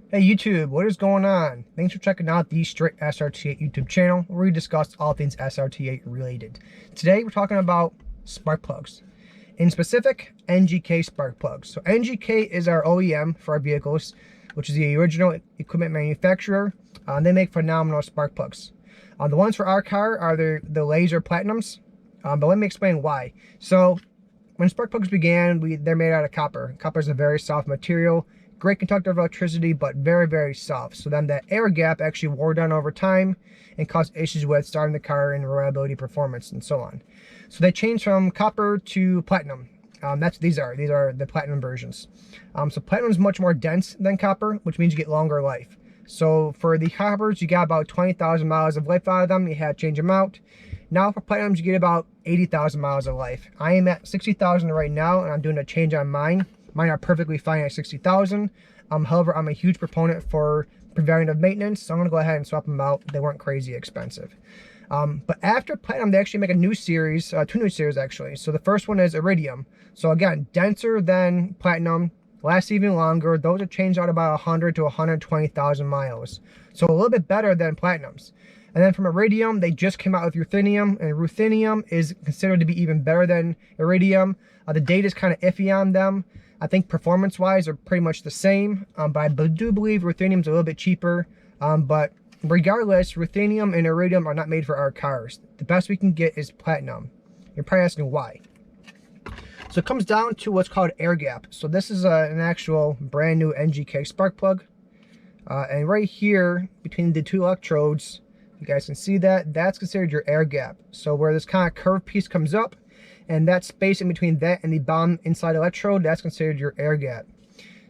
Hey YouTube, what is going on? Thanks for checking out the Straight SRT8 YouTube channel where we discuss all things SRT8 related. Today we're talking about spark plugs. In specific, NGK spark plugs. So NGK is our OEM for our vehicles, which is the original equipment manufacturer. They make phenomenal spark plugs. The ones for our car are the laser platinums, but let me explain why. So when spark plugs began, they're made out of copper. Copper is a very soft material. Great conductor of electricity, but very, very soft. So then that air gap actually wore down over time and caused issues with starting the car and reliability, performance, and so on. So they changed from copper to platinum. These are the platinum versions. So platinum is much more dense than copper, which means you get longer life. So for the coppers, you got about 20,000 miles of life out of them. You had to change them out. Now for platinums, you get about 80,000 miles of life. I am at 60,000 right now, and I'm doing a change on mine. Mine are perfectly fine at 60,000. However, I'm a huge proponent for preventative maintenance, so I'm gonna go ahead and swap them out. They weren't crazy expensive. But after platinum, they actually make a new series, two new series actually. So the first one is Iridium. So again, denser than platinum, lasts even longer. Those are changed out about 100 to 120,000 miles. So a little bit better than platinums. And then from Iridium, they just came out with Ruthenium, and Ruthenium is considered to be even better than Iridium. The data is kind of iffy on them. I think performance-wise are pretty much the same, but I do believe Ruthenium is a little bit cheaper. But regardless, Ruthenium and Iridium are not made for our cars. The best we can get is platinum. You're probably asking why. So it comes down to what's called air gap. So this is an actual brand new NGK spark plug. And right here, between the two electrodes, you guys can see that, that's considered your air gap. So where this kind of curved piece comes up, and that space in between that and the bottom inside electrode, that's considered your air gap.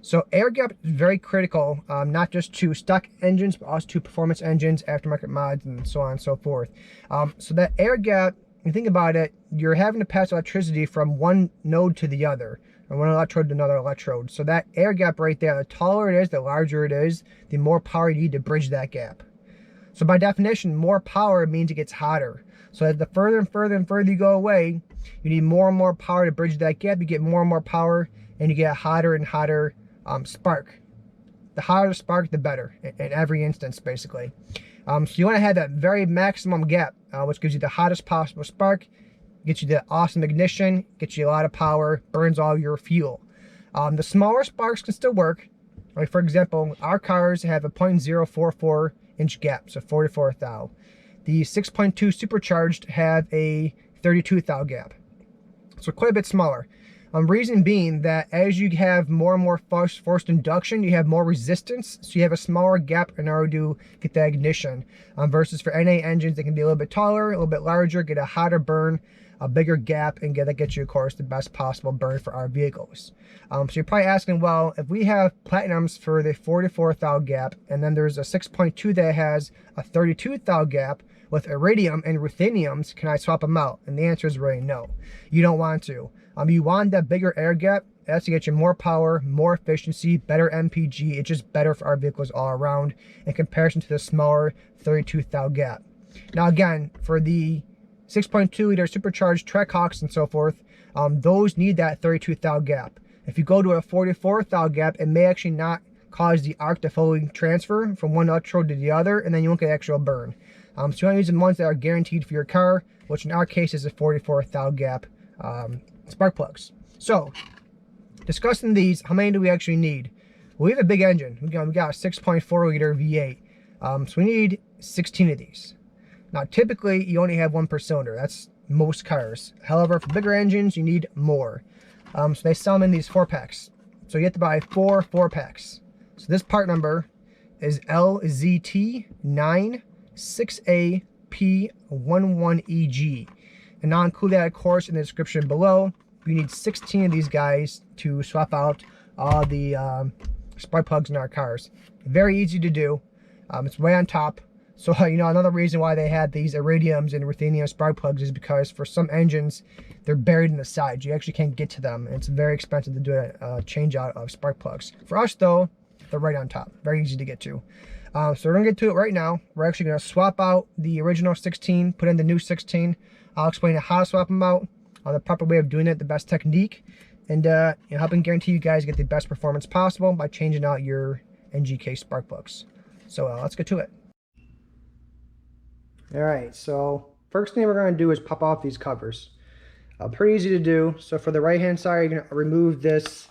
So air gap is very critical, not just to stock engines, but also to performance engines, aftermarket mods, and so on and so forth. So that air gap, when you think about it, you're having to pass electricity from one node to the other, or one electrode to another electrode. So that air gap right there, the taller it is, the larger it is, the more power you need to bridge that gap. So by definition, more power means it gets hotter. So as the further and further and further you go away, you need more and more power to bridge that gap. You get more and more power, and you get a hotter and hotter spark. The hotter the spark, the better, in every instance, basically. So you want to have that very maximum gap, which gives you the hottest possible spark, gets you the awesome ignition, gets you a lot of power, burns all your fuel. The smaller sparks can still work. Like for example, our cars have a 0.044 inch gap, so 44 thou. The 6.2 Supercharged have a 32 thou gap, so quite a bit smaller. Reason being that as you have more and more forced induction, you have more resistance, so you have a smaller gap in order to get that ignition. Versus for NA engines, they can be a little bit taller, a little bit larger, get a hotter burn, a bigger gap, and that gets you, of course, the best possible burn for our vehicles. So you're probably asking, well, if we have platinums for the 44 thou gap, and then there's a 6.2 that has a 32 thou gap, with Iridium and Rutheniums, can I swap them out? And the answer is really no. You don't want to. You want that bigger air gap. That's to get you more power, more efficiency, better MPG. It's just better for our vehicles all around in comparison to the smaller 32 thou gap. Now again, for the 6.2 liter supercharged Trackhawks and so forth, those need that 32 thou gap. If you go to a 44 thou gap, it may actually not cause the arc to fully transfer from one electrode to the other, and then you won't get actual burn. So you want to use the ones that are guaranteed for your car, which in our case is a 44 thou gap spark plugs. So, discussing these, how many do we actually need? Well, we have a big engine. We got a 6.4 liter V8. So we need 16 of these. Now, typically, you only have one per cylinder. That's most cars. However, for bigger engines, you need more. So they sell them in these 4-packs. So you have to buy 4 4-packs. So this part number is LZT96AP11EG. And I'll include that, of course, in the description below. You need 16 of these guys to swap out all the spark plugs in our cars. Very easy to do. It's way on top. So, another reason why they had these Iridiums and Ruthenium spark plugs is because for some engines, they're buried in the sides. You actually can't get to them. And it's very expensive to do a change out of spark plugs. For us, though, they're right on top. Very easy to get to. So we're going to get to it right now. We're actually going to swap out the original 16, put in the new 16. I'll explain how to swap them out, the proper way of doing it, the best technique, and helping guarantee you guys get the best performance possible by changing out your NGK spark plugs. So let's get to it. All right, so first thing we're going to do is pop off these covers. Pretty easy to do. So for the right hand side, you're going to remove this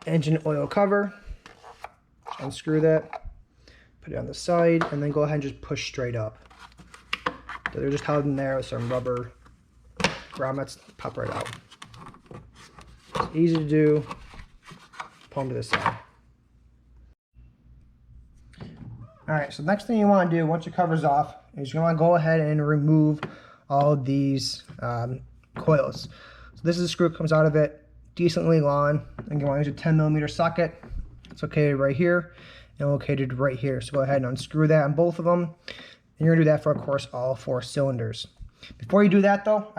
engine oil cover, unscrew that, put it on the side, and then go ahead and just push straight up. So they're just held in there with some rubber grommets, pop right out. It's easy to do. Pull them to the side. Alright, so the next thing you want to do once your cover's off is you want to go ahead and remove all of these coils. So this is a screw that comes out of it, decently long, and you want to use a 10mm socket. It's located right here and located right here. So go ahead and unscrew that on both of them. And you're going to do that for, of course, all 4 cylinders. Before you do that, though,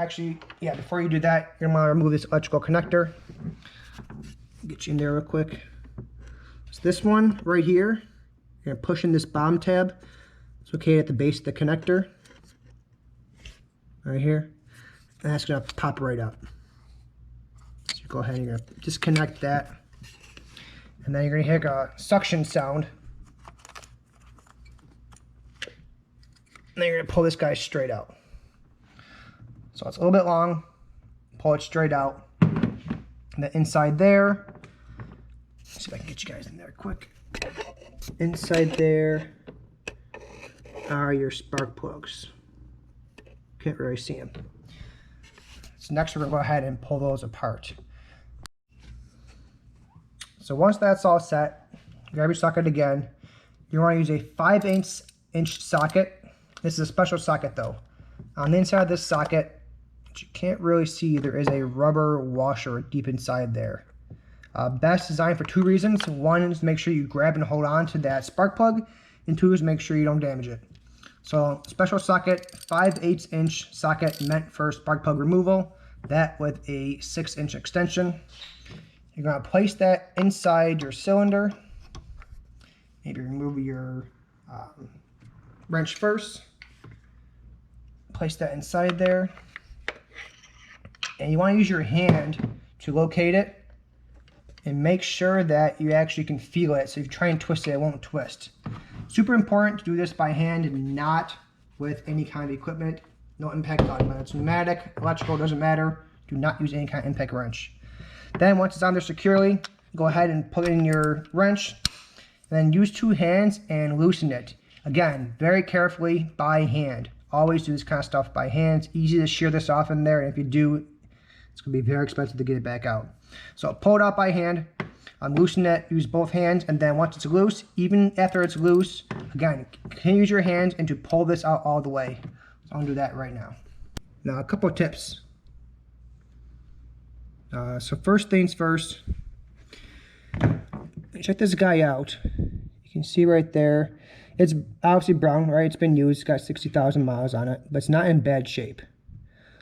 before you do that, you're going to want to remove this electrical connector. Get you in there real quick. So this one right here, you're going to push in this bottom tab. It's located at the base of the connector. Right here. And that's going to pop right up. So go ahead and you're going to disconnect that. And then you're going to hear a suction sound. And then you're going to pull this guy straight out. So it's a little bit long. Pull it straight out. And then inside there, let's see if I can get you guys in there quick. Inside there are your spark plugs. Can't really see them. So next we're going to go ahead and pull those apart. So once that's all set, grab your socket again. You want to use a 5/8" socket. This is a special socket though. On the inside of this socket, which you can't really see, there is a rubber washer deep inside there. That's designed for 2 reasons. One is to make sure you grab and hold on to that spark plug, and 2 is make sure you don't damage it. So special socket, 5/8" socket meant for spark plug removal. That with a 6" extension. You're going to place that inside your cylinder. Maybe remove your wrench first. Place that inside there. And you want to use your hand to locate it and make sure that you actually can feel it. So if you try and twist it, it won't twist. Super important to do this by hand and not with any kind of equipment. No impact button, whether it's pneumatic, electrical, doesn't matter. Do not use any kind of impact wrench. Then once it's on there securely, go ahead and put in your wrench. And then use 2 hands and loosen it. Again, very carefully by hand. Always do this kind of stuff by hand. It's easy to shear this off in there, and if you do, it's going to be very expensive to get it back out. So pull it out by hand. Loosen it, use both hands, and then once it's loose, even after it's loose, again, can use your hands and to pull this out all the way. So I'm going to do that right now. Now, a couple of tips. So first things first, check this guy out. You can see right there, it's obviously brown, right? It's been used, it's got 60,000 miles on it, but it's not in bad shape.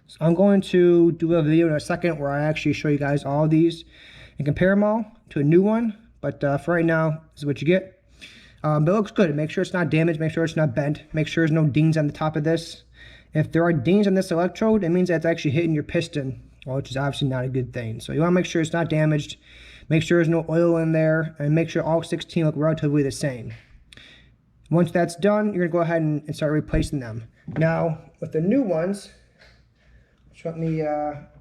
So I'm going to do a video in a second where I actually show you guys all of these and compare them all to a new one, but for right now, this is what you get. But it looks good. Make sure it's not damaged, make sure it's not bent, make sure there's no dings on the top of this. If there are dings on this electrode, it means that it's actually hitting your piston, which is obviously not a good thing. So you want to make sure it's not damaged, make sure there's no oil in there, and make sure all 16 look relatively the same. Once that's done, you're going to go ahead and start replacing them. Now, with the new ones, let me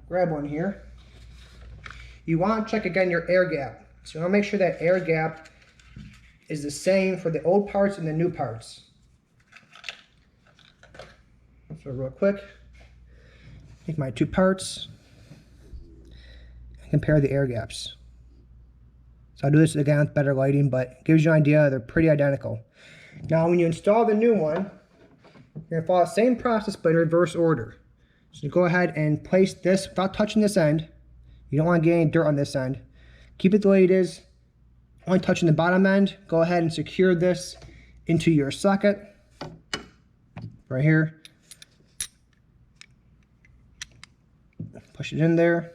grab one here. You want to check again your air gap. So you want to make sure that air gap is the same for the old parts and the new parts. So real quick, take my 2 parts and compare the air gaps. So I'll do this again with better lighting, but it gives you an idea they're pretty identical. Now when you install the new one, you're going to follow the same process but in reverse order. So go ahead and place this without touching this end. You don't want to get any dirt on this end. Keep it the way it is. Only touching the bottom end. Go ahead and secure this into your socket right here. Push it in there.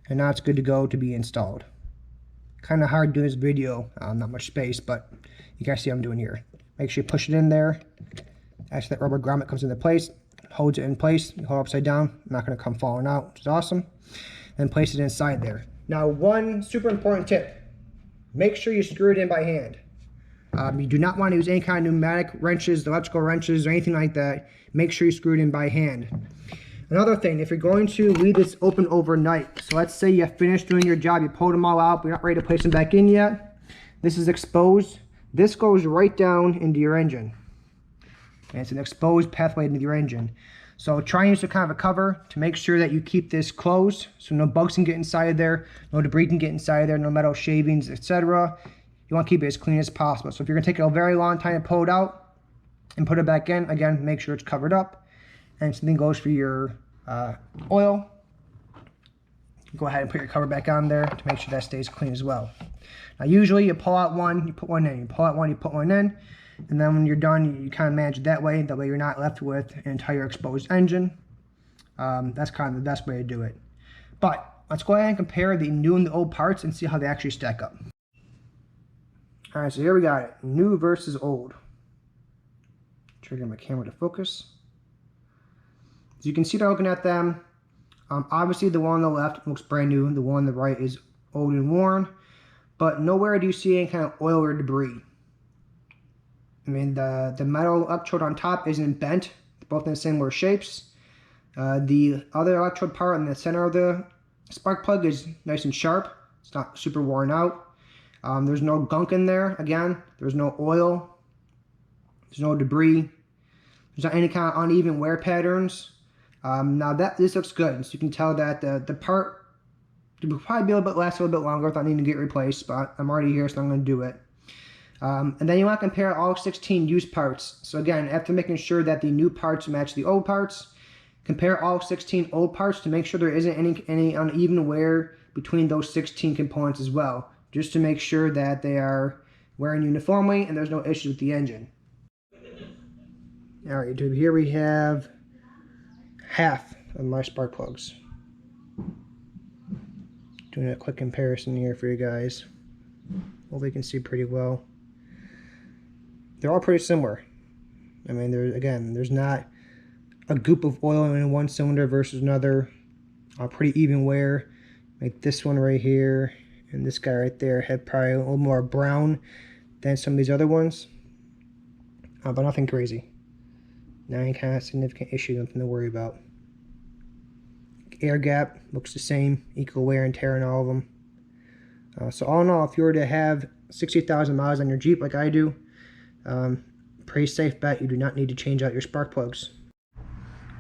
And now it's good to go to be installed. Kind of hard doing this video, not much space, but you guys see what I'm doing here. Make sure you push it in there. As that rubber grommet comes into place, holds it in place. You hold it upside down, not going to come falling out, which is awesome. And place it inside there. Now, one super important tip. make sure you screw it in by hand. You do not want to use any kind of pneumatic wrenches, electrical wrenches, or anything like that. Make sure you screw it in by hand. Another thing, if you're going to leave this open overnight, so let's say you finished doing your job, you pulled them all out, but you're not ready to place them back in yet. This is exposed. This goes right down into your engine. And it's an exposed pathway into your engine. So try and use some kind of a cover to make sure that you keep this closed so no bugs can get inside there, no debris can get inside there, no metal shavings, etc. You want to keep it as clean as possible. So if you're going to take a very long time to pull it out and put it back in, again, make sure it's covered up. And same thing goes for your oil. Go ahead and put your cover back on there to make sure that stays clean as well. Now usually you pull out one, you put one in. You pull out one, you put one in. And then when you're done, you kind of manage it that way. That way you're not left with an entire exposed engine. That's kind of the best way to do it. But let's go ahead and compare the new and the old parts and see how they actually stack up. Alright, so here we got it. New versus old. Trigger my camera to focus. As you can see by looking at them, obviously the one on the left looks brand new. The one on the right is old and worn. But nowhere do you see any kind of oil or debris. I mean, the metal electrode on top isn't bent. They're both in the similar shapes. The other electrode part in the center of the spark plug is nice and sharp. It's not super worn out. There's no gunk in there. Again, there's no oil. There's no debris. There's not any kind of uneven wear patterns. Now this looks good. So you can tell that the part will probably be a little bit last a little bit longer without needing to get replaced. But I'm already here, so I'm going to do it. And then you want to compare all 16 used parts. So again, after making sure that the new parts match the old parts, compare all 16 old parts to make sure there isn't any uneven wear between those 16 components as well, just to make sure that they are wearing uniformly and there's no issues with the engine. Alright YouTube, here we have half of my spark plugs. Doing a quick comparison here for you guys. Hopefully you can see pretty well. They're all pretty similar. I mean, there's not a goop of oil in one cylinder versus another. Pretty even wear. Like this one right here and this guy right there had probably a little more brown than some of these other ones. But nothing crazy. Not any kind of significant issue, nothing to worry about. Air gap looks the same, equal wear and tear on all of them. So all in all, if you were to have 60,000 miles on your Jeep like I do, pretty safe bet you do not need to change out your spark plugs.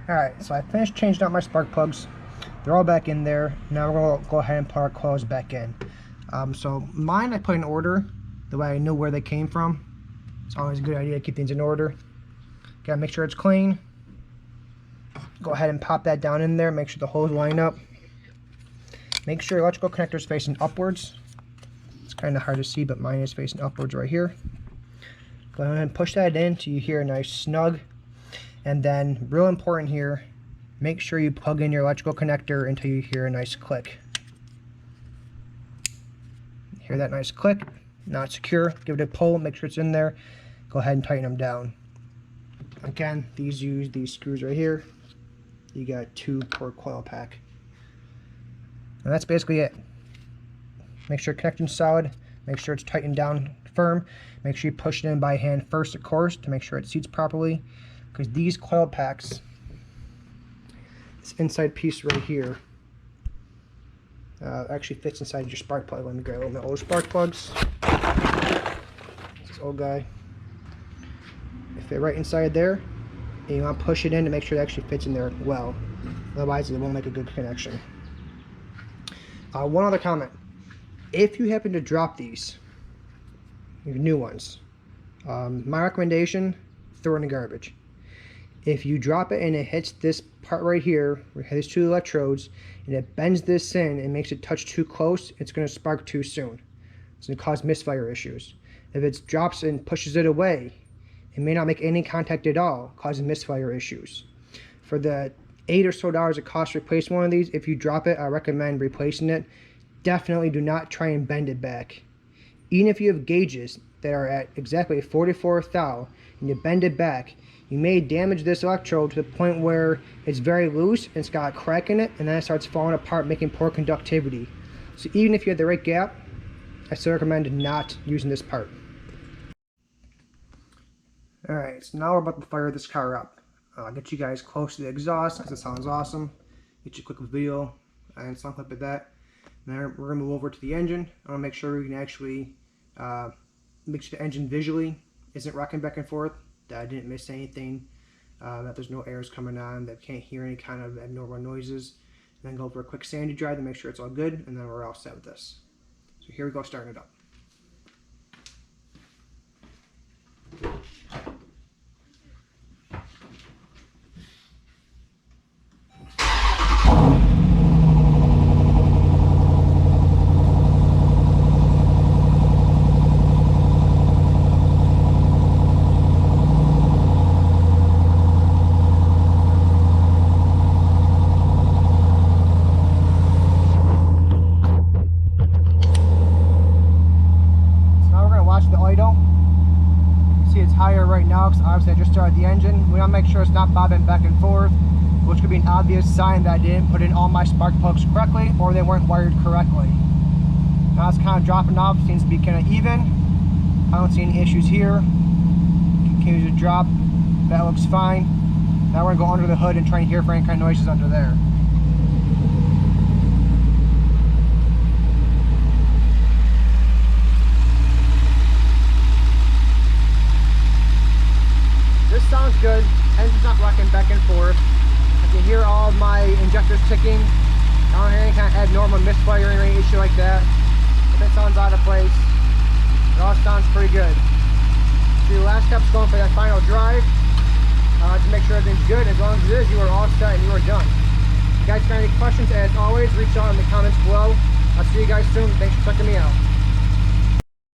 Alright, so I finished changing out my spark plugs. They're all back in there. Now we're going to go ahead and put our coils back in. So mine I put in order, the way I know where they came from. It's always a good idea to keep things in order. Gotta make sure it's clean. Go ahead and pop that down in there, make sure the holes line up. Make sure your electrical connector is facing upwards. It's kind of hard to see, but mine is facing upwards right here. Go ahead and push that in till you hear a nice snug. And then, real important here, make sure you plug in your electrical connector until you hear a nice click. Hear that nice click? Not secure. Give it a pull, make sure it's in there. Go ahead and tighten them down. Again, use these screws right here. You got 2 per coil pack. And that's basically it. Make sure connection's solid. Make sure it's tightened down firm. Make sure you push it in by hand first, of course, to make sure it seats properly. Because these coil packs, this inside piece right here, actually fits inside your spark plug. Let me grab one of my old spark plugs. This old guy. They fit right inside there. And you want to push it in to make sure it actually fits in there well. Otherwise, it won't make a good connection. One other comment. If you happen to drop these, your new ones, my recommendation, throw it in the garbage. If you drop it and it hits this part right here, where it has 2 electrodes, and it bends this in and makes it touch too close, it's going to spark too soon. It's going to cause misfire issues. If it drops and pushes it away, it may not make any contact at all, causing misfire issues. For the $8 or so it costs to replace one of these, if you drop it, I recommend replacing it. Definitely do not try and bend it back. Even if you have gauges that are at exactly 44 thou and you bend it back, you may damage this electrode to the point where it's very loose and it's got a crack in it, and then it starts falling apart, making poor conductivity. So even if you have the right gap, I still recommend not using this part. Alright, so now we're about to fire this car up. I'll get you guys close to the exhaust because it sounds awesome. Get you a quick video and some clip of that. Now we're going to move over to the engine. I want to make sure we can actually make sure the engine visually isn't rocking back and forth, that I didn't miss anything, that there's no airs coming on, that can't hear any kind of abnormal noises. And then go for a quick sandy dry to make sure it's all good, and then we're all set with this. So here we go, starting it up. Higher right now because obviously I just started the engine. We want to make sure it's not bobbing back and forth, which could be an obvious sign that I didn't put in all my spark plugs correctly or they weren't wired correctly. Now it's kind of dropping off, seems to be kind of even. I don't see any issues here. Continues to drop. That looks fine. Now we're going to go under the hood and try and hear for any kind of noises under there. This sounds good. Engine's not rocking back and forth. I can hear all of my injectors ticking. I don't hear any kind of abnormal misfiring or any issue like that. If it sounds out of place, it all sounds pretty good. So your last step's going for that final drive to make sure everything's good. As long as it is, you are all set and you are done. If you guys got any questions, as always, reach out in the comments below. I'll see you guys soon. Thanks for checking me out.